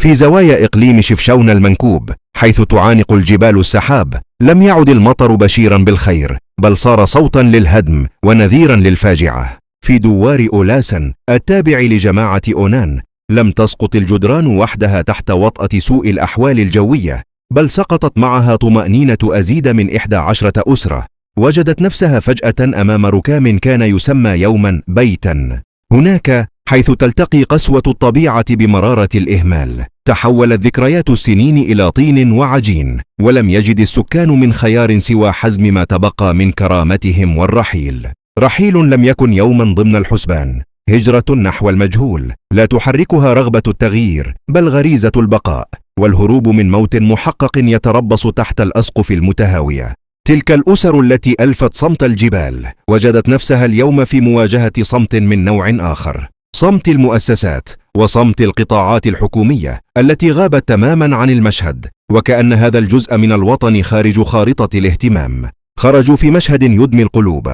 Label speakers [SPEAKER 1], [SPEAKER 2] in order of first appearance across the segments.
[SPEAKER 1] في زوايا إقليم شفشون المنكوب حيث تعانق الجبال السحاب لم يعد المطر بشيرا بالخير، بل صار صوتا للهدم ونذيرا للفاجعة. في دوار أولاسن التابع لجماعة أونان لم تسقط الجدران وحدها تحت وطأة سوء الأحوال الجوية، بل سقطت معها طمأنينة أزيد من 11 أسرة وجدت نفسها فجأة أمام ركام كان يسمى يوما بيتا. هناك حيث تلتقي قسوة الطبيعة بمرارة الإهمال تحولت ذكريات السنين إلى طين وعجين، ولم يجد السكان من خيار سوى حزم ما تبقى من كرامتهم والرحيل. رحيل لم يكن يوما ضمن الحسبان، هجرة نحو المجهول لا تحركها رغبة التغيير بل غريزة البقاء، والهروب من موت محقق يتربص تحت الأسقف المتهاوية. تلك الأسر التي ألفت صمت الجبال وجدت نفسها اليوم في مواجهة صمت من نوع آخر، صمت المؤسسات وصمت القطاعات الحكومية التي غابت تماما عن المشهد، وكأن هذا الجزء من الوطن خارج خارطة الاهتمام. خرجوا في مشهد يدمي القلوب،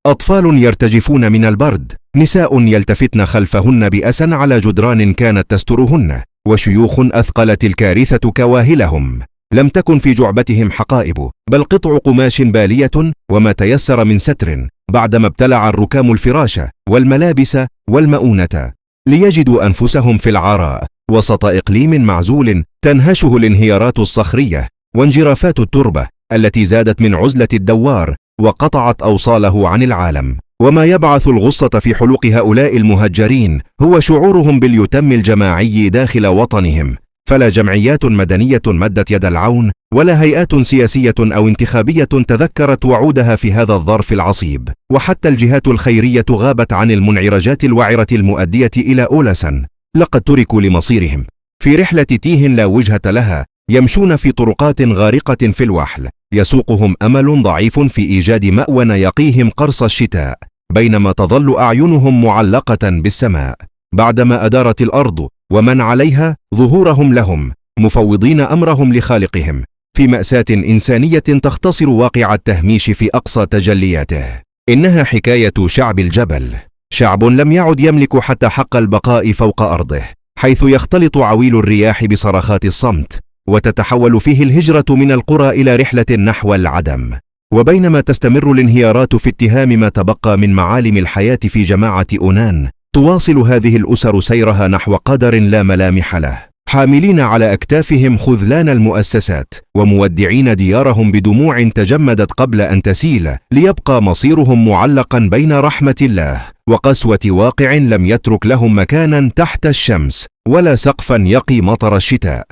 [SPEAKER 1] أطفال يرتجفون من البرد، نساء يلتفتن خلفهن بأسى على جدران كانت تسترهن، وشيوخ أثقلت الكارثة كواهلهم. لم تكن في جعبتهم حقائب بل قطع قماش بالية وما تيسر من ستر، بعدما ابتلع الركام الفراش والملابس والمؤونة ليجدوا أنفسهم في العراء وسط إقليم معزول تنهشه الانهيارات الصخرية وانجرافات التربة التي زادت من عزلة الدوار وقطعت أوصاله عن العالم. وما يبعث الغصة في حلوق هؤلاء المهجرين هو شعورهم باليتم الجماعي داخل وطنهم، فلا جمعيات مدنية مدت يد العون ولا هيئات سياسية أو انتخابية تذكرت وعودها في هذا الظرف العصيب، وحتى الجهات الخيرية غابت عن المنعرجات الوعرة المؤدية إلى أولاسن. لقد تركوا لمصيرهم في رحلة تيه لا وجهة لها، يمشون في طرقات غارقة في الوحل يسوقهم أمل ضعيف في إيجاد مأوى يقيهم قرص الشتاء، بينما تظل أعينهم معلقة بالسماء. بعدما أدارت الأرض ومن عليها ظهورهم لهم مفوضين أمرهم لخالقهم في مأساة إنسانية تختصر واقع التهميش في أقصى تجلياته. إنها حكاية شعب الجبل، شعب لم يعد يملك حتى حق البقاء فوق أرضه، حيث يختلط عويل الرياح بصرخات الصمت وتتحول فيه الهجرة من القرى إلى رحلة نحو العدم. وبينما تستمر الانهيارات في اتهام ما تبقى من معالم الحياة في جماعة أونان، تواصل هذه الأسر سيرها نحو قدر لا ملامح له، حاملين على أكتافهم خذلان المؤسسات ومودعين ديارهم بدموع تجمدت قبل أن تسيل، ليبقى مصيرهم معلقا بين رحمة الله وقسوة واقع لم يترك لهم مكانا تحت الشمس ولا سقفا يقي مطر الشتاء.